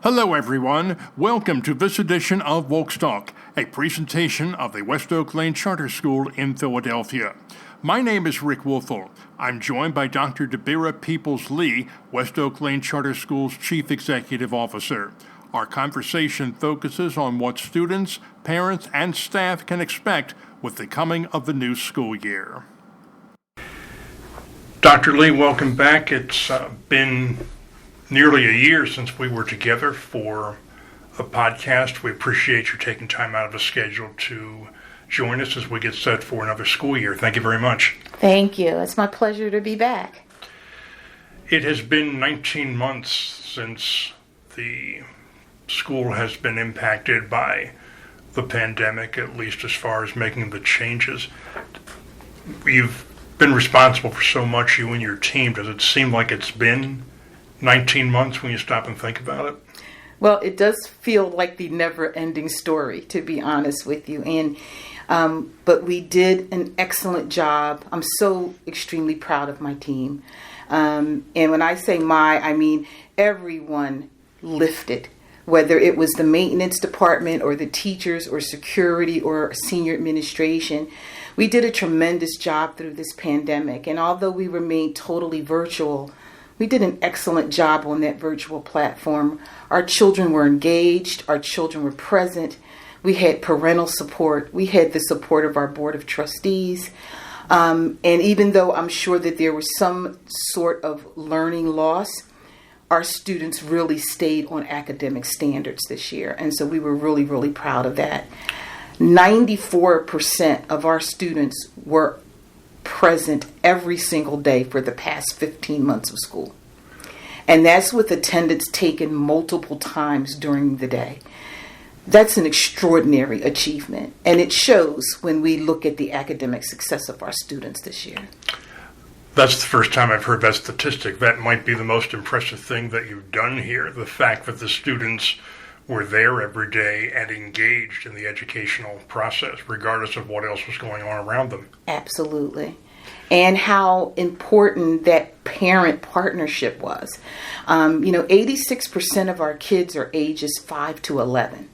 Hello, everyone. Welcome to this edition of WOLCS Talk, a presentation of the West Oak Lane Charter School in Philadelphia. My name is Rick Wolfel. I'm joined by Dr. Deberra Peoples-Lee, West Oak Lane Charter School's Chief Executive Officer. Our conversation focuses on what students, parents, and staff can expect with the coming of the new school year. Dr. Lee, welcome back. It's been nearly a year since we were together for a podcast. We appreciate you taking time out of the schedule to join us as we get set for another school year. Thank you very much. Thank you. It's my pleasure to be back. It has been 19 months since the school has been impacted by the pandemic, at least as far as making the changes. You've been responsible for so much, you and your team. Does it seem like it's been 19 months when you stop and think about it? Well, it does feel like the never-ending story, to be honest with you. But we did an excellent job. I'm so extremely proud of my team. And when I say I mean everyone lifted, whether it was the maintenance department or the teachers or security or senior administration. We did a tremendous job through this pandemic. And although we remained totally virtual, we did an excellent job on that virtual platform. Our children were engaged. Our children were present. We had parental support. We had the support of our board of trustees. And even though I'm sure that there was some sort of learning loss, our students really stayed on academic standards this year. And so we were really, really proud of that. 94% of our students were present every single day for the past 15 months of school. And that's with attendance taken multiple times during the day. That's an extraordinary achievement. And it shows when we look at the academic success of our students this year. That's the first time I've heard that statistic. That might be the most impressive thing that you've done here. The fact that the students were there every day and engaged in the educational process, regardless of what else was going on around them. Absolutely. And how important that parent partnership was. 86% of our kids are ages 5 to 11,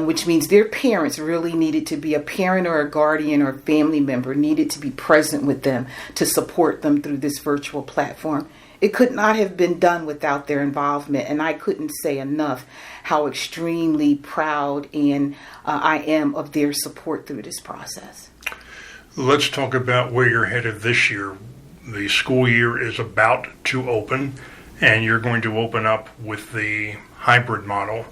which means their parents really needed to be a parent or a guardian or a family member needed to be present with them to support them through this virtual platform. It could not have been done without their involvement, and I couldn't say enough how extremely proud and I am of their support through this process. Let's talk about where you're headed this year. The school year is about to open, and you're going to open up with the hybrid model.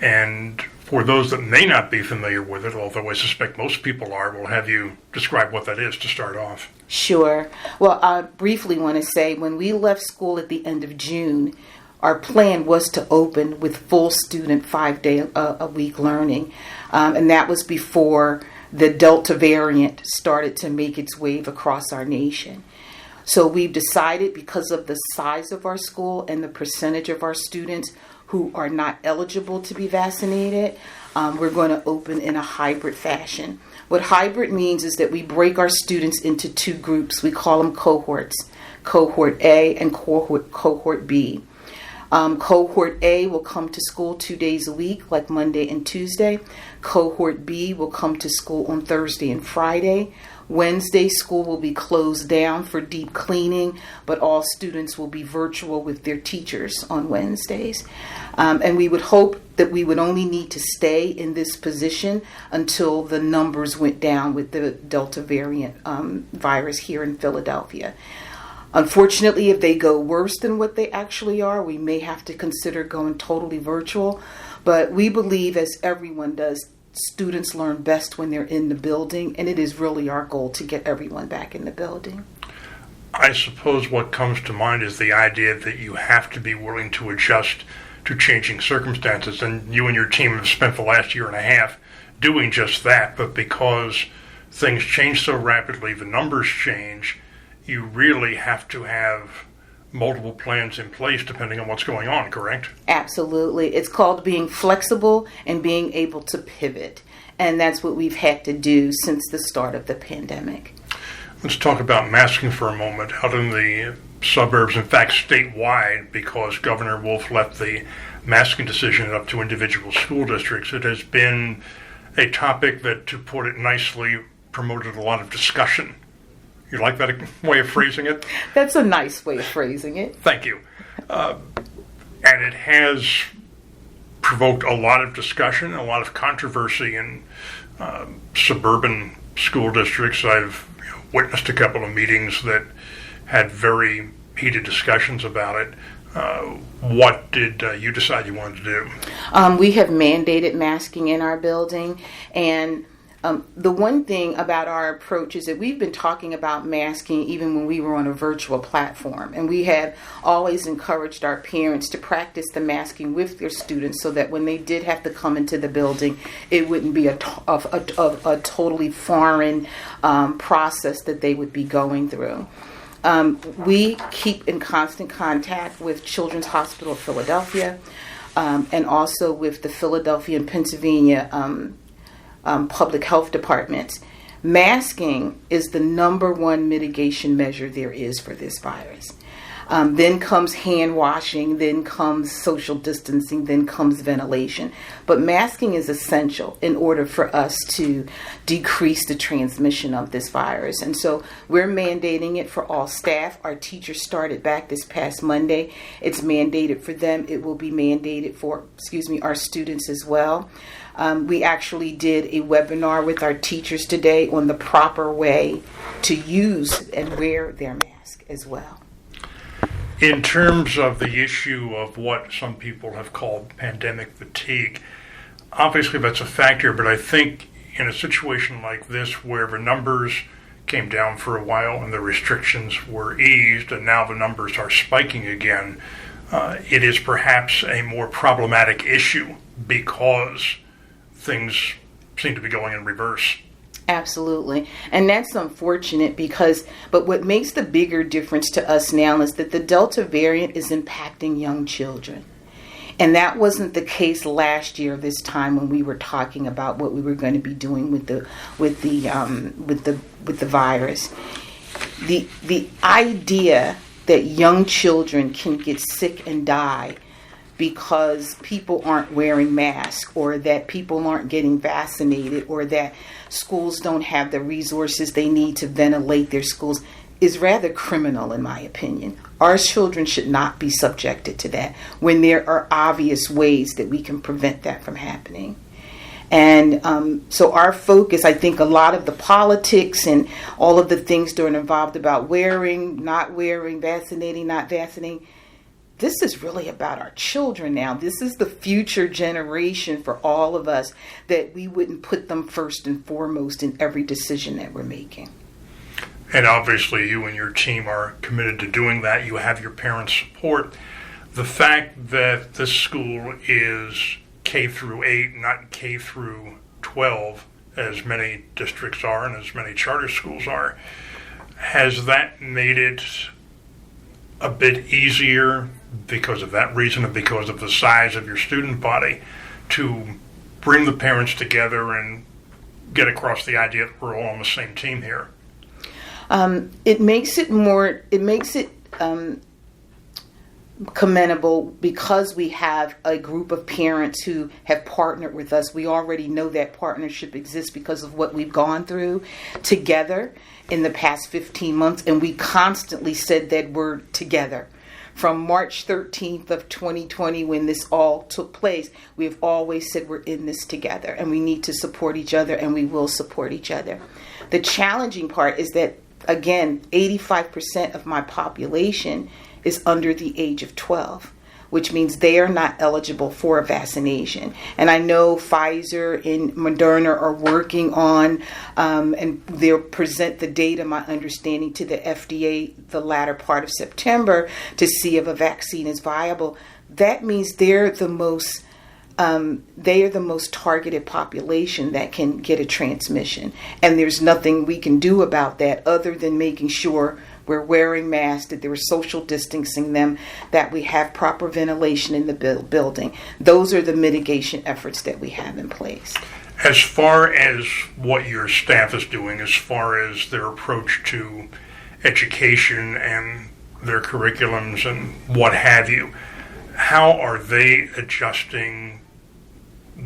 And for those that may not be familiar with it, although I suspect most people are, we'll have you describe what that is to start off. Sure. Well, I briefly want to say when we left school at the end of June, our plan was to open with full student 5-day-a-week learning. And that was before the Delta variant started to make its wave across our nation. So we've decided, because of the size of our school and the percentage of our students who are not eligible to be vaccinated, we're going to open in a hybrid fashion. What hybrid means is that we break our students into two groups. We call them cohorts, cohort A and cohort B. Cohort A will come to school 2 days a week, like Monday and Tuesday. Cohort B will come to school on Thursday and Friday. Wednesday, school will be closed down for deep cleaning, but all students will be virtual with their teachers on Wednesdays. And we would hope that we would only need to stay in this position until the numbers went down with the Delta variant virus here in Philadelphia. Unfortunately, if they go worse than what they actually are, we may have to consider going totally virtual. But we believe, as everyone does, students learn best when they're in the building, and it is really our goal to get everyone back in the building. I suppose what comes to mind is the idea that you have to be willing to adjust to changing circumstances, and you and your team have spent the last year and a half doing just that. But because things change so rapidly, the numbers change, you really have to have multiple plans in place depending on what's going on, correct? Absolutely. It's called being flexible and being able to pivot. And that's what we've had to do since the start of the pandemic. Let's talk about masking for a moment. Out in the suburbs, in fact statewide, because Governor Wolf left the masking decision up to individual school districts. It has been a topic that, to put it nicely, promoted a lot of discussion. You like that way of phrasing it? That's a nice way of phrasing it. Thank you. And it has provoked a lot of discussion, a lot of controversy in suburban school districts. I've witnessed a couple of meetings that had very heated discussions about it. What did you decide you wanted to do? We have mandated masking in our building, and the one thing about our approach is that we've been talking about masking even when we were on a virtual platform, and we have always encouraged our parents to practice the masking with their students so that when they did have to come into the building, it wouldn't be a totally foreign process that they would be going through. We keep in constant contact with Children's Hospital of Philadelphia and also with the Philadelphia and Pennsylvania public health departments. Masking is the number one mitigation measure there is for this virus. Then comes hand washing, then comes social distancing, then comes ventilation. But masking is essential in order for us to decrease the transmission of this virus. And so we're mandating it for all staff. Our teachers started back this past Monday. It's mandated for them. It will be mandated for, our students as well. We actually did a webinar with our teachers today on the proper way to use and wear their mask as well. In terms of the issue of what some people have called pandemic fatigue, obviously that's a factor, but I think in a situation like this where the numbers came down for a while and the restrictions were eased and now the numbers are spiking again, it is perhaps a more problematic issue because things seem to be going in reverse. Absolutely. And that's unfortunate but what makes the bigger difference to us now is that the Delta variant is impacting young children. And that wasn't the case last year this time when we were talking about what we were going to be doing with the virus. The idea that young children can get sick and die because people aren't wearing masks, or that people aren't getting vaccinated, or that schools don't have the resources they need to ventilate their schools is rather criminal, in my opinion. Our children should not be subjected to that when there are obvious ways that we can prevent that from happening. And so our focus, I think a lot of the politics and all of the things that are involved about wearing, not wearing, vaccinating, not vaccinating, this is really about our children now. This is the future generation for all of us, that we wouldn't put them first and foremost in every decision that we're making. And obviously you and your team are committed to doing that. You have your parents' support. The fact that this school is K through 8, not K through 12, as many districts are and as many charter schools are, has that made it a bit easier because of that reason and because of the size of your student body to bring the parents together and get across the idea that we're all on the same team here? It makes it commendable because we have a group of parents who have partnered with us. We already know that partnership exists because of what we've gone through together in the past 15 months, and we constantly said that word together. From March 13th of 2020, when this all took place, we have always said we're in this together and we need to support each other, and we will support each other. The challenging part is that, again, 85% of my population is under the age of 12, which means they are not eligible for a vaccination. And I know Pfizer and Moderna are working on, and they'll present the data, my understanding, to the FDA the latter part of September to see if a vaccine is viable. That means they're the most targeted population that can get a transmission. And there's nothing we can do about that other than making sure we're wearing masks, that we're social distancing them, that we have proper ventilation in the building. Those are the mitigation efforts that we have in place. As far as what your staff is doing, as far as their approach to education and their curriculums and what have you. How are they adjusting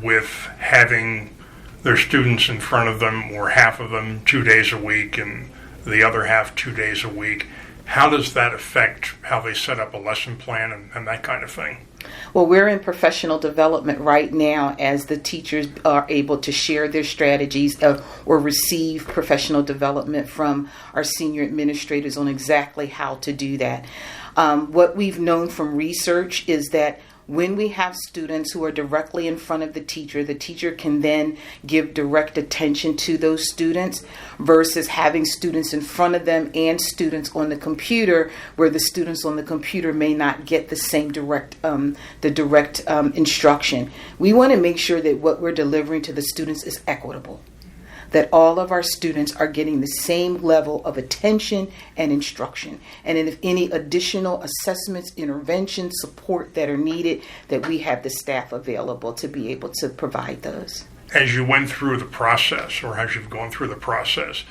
with having their students in front of them, or half of them 2 days a week and the other half 2 days a week? How does that affect how they set up a lesson plan and that kind of thing? Well, we're in professional development right now as the teachers are able to share their strategies or receive professional development from our senior administrators on exactly how to do that. What we've known from research is that when we have students who are directly in front of the teacher can then give direct attention to those students versus having students in front of them and students on the computer, where the students on the computer may not get the same direct instruction. We want to make sure that what we're delivering to the students is equitable, that all of our students are getting the same level of attention and instruction. And if any additional assessments, interventions, support that are needed, that we have the staff available to be able to provide those. As you went through the process, or as you've gone through the process,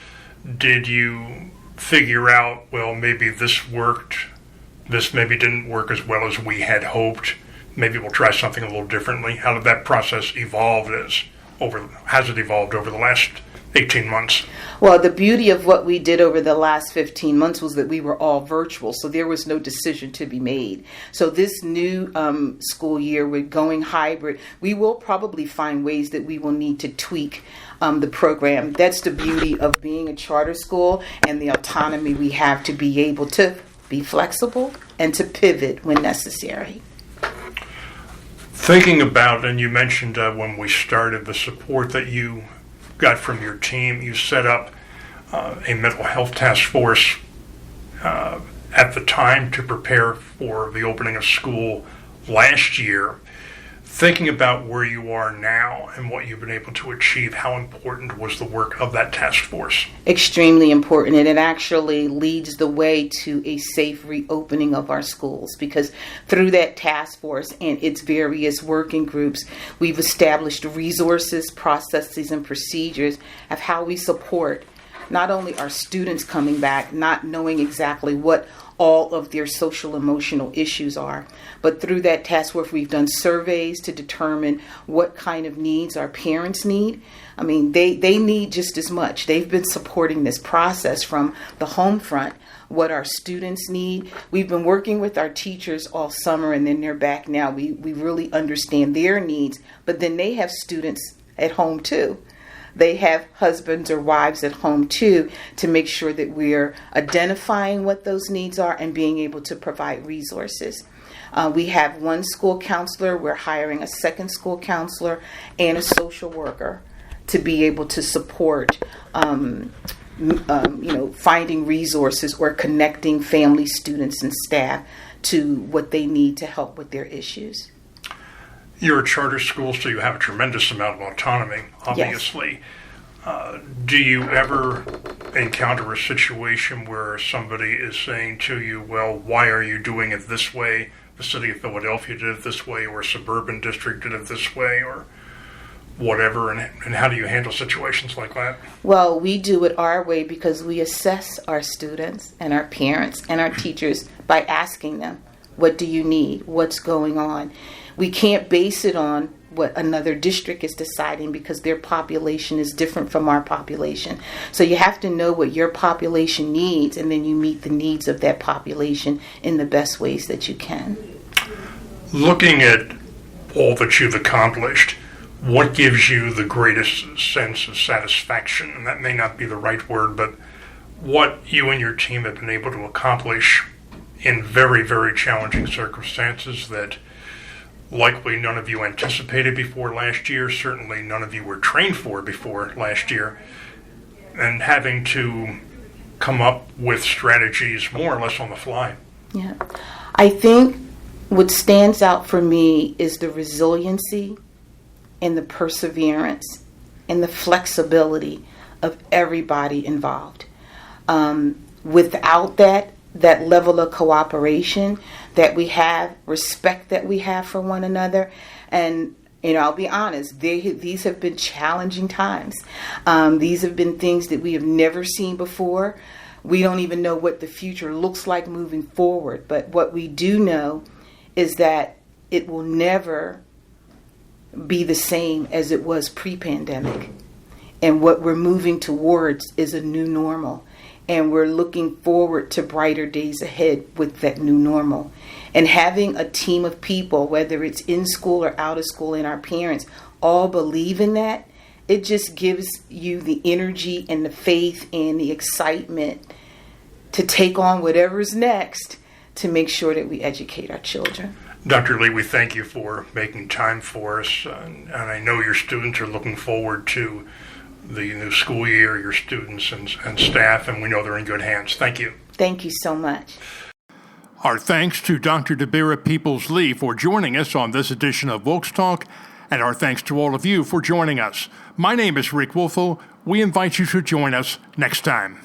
did you figure out, well, maybe this worked, this maybe didn't work as well as we had hoped, maybe we'll try something a little differently? How did that process evolve has it evolved over the last 18 months? Well, the beauty of what we did over the last 15 months was that we were all virtual, so there was no decision to be made. So this new school year, we're going hybrid. We will probably find ways that we will need to tweak the program. That's the beauty of being a charter school and the autonomy we have to be able to be flexible and to pivot when necessary. Thinking about, and you mentioned when we started, the support that you got from your team, you set up a mental health task force at the time to prepare for the opening of school last year. Thinking about where you are now and what you've been able to achieve, how important was the work of that task force? Extremely important, and it actually leads the way to a safe reopening of our schools, because through that task force and its various working groups, we've established resources, processes, and procedures of how we support not only our students coming back, not knowing exactly what all of their social emotional issues are, but through that task force we've done surveys to determine what kind of needs our parents need. I mean, they need just as much. They've been supporting this process from the home front, what our students need. We've been working with our teachers all summer, and then they're back now. We really understand their needs, but then they have students at home too. They have husbands or wives at home too, to make sure that we're identifying what those needs are and being able to provide resources. We have one school counselor. We're hiring a second school counselor and a social worker to be able to support finding resources or connecting family, students, and staff to what they need to help with their issues. You're a charter school, so you have a tremendous amount of autonomy, obviously. Yes. Do you ever encounter a situation where somebody is saying to you, well, why are you doing it this way? The city of Philadelphia did it this way, or a suburban district did it this way, or whatever, and how do you handle situations like that? Well, we do it our way because we assess our students and our parents and our teachers by asking them, what do you need? What's going on? We can't base it on what another district is deciding because their population is different from our population. So you have to know what your population needs, and then you meet the needs of that population in the best ways that you can. Looking at all that you've accomplished, what gives you the greatest sense of satisfaction? And that may not be the right word, but what you and your team have been able to accomplish in very, very challenging circumstances that likely none of you anticipated before last year, certainly none of you were trained for before last year, and having to come up with strategies more or less on the fly. Yeah. I think what stands out for me is the resiliency and the perseverance and the flexibility of everybody involved. Without that level of cooperation that we have, respect that we have for one another, and I'll be honest, these have been challenging times. These have been things that we have never seen before. We don't even know what the future looks like moving forward. But what we do know is that it will never be the same as it was pre-pandemic. And what we're moving towards is a new normal. And we're looking forward to brighter days ahead with that new normal. And having a team of people, whether it's in school or out of school, and our parents all believe in that, it just gives you the energy and the faith and the excitement to take on whatever's next to make sure that we educate our children. Dr. Lee, we thank you for making time for us, and I know your students are looking forward to the new school year, your students and staff, and we know they're in good hands. Thank you. Thank you so much. Our thanks to Dr. Deberra Peoples-Lee for joining us on this edition of WOLCS Talk, and our thanks to all of you for joining us. My name is Rick Wolfel. We invite you to join us next time.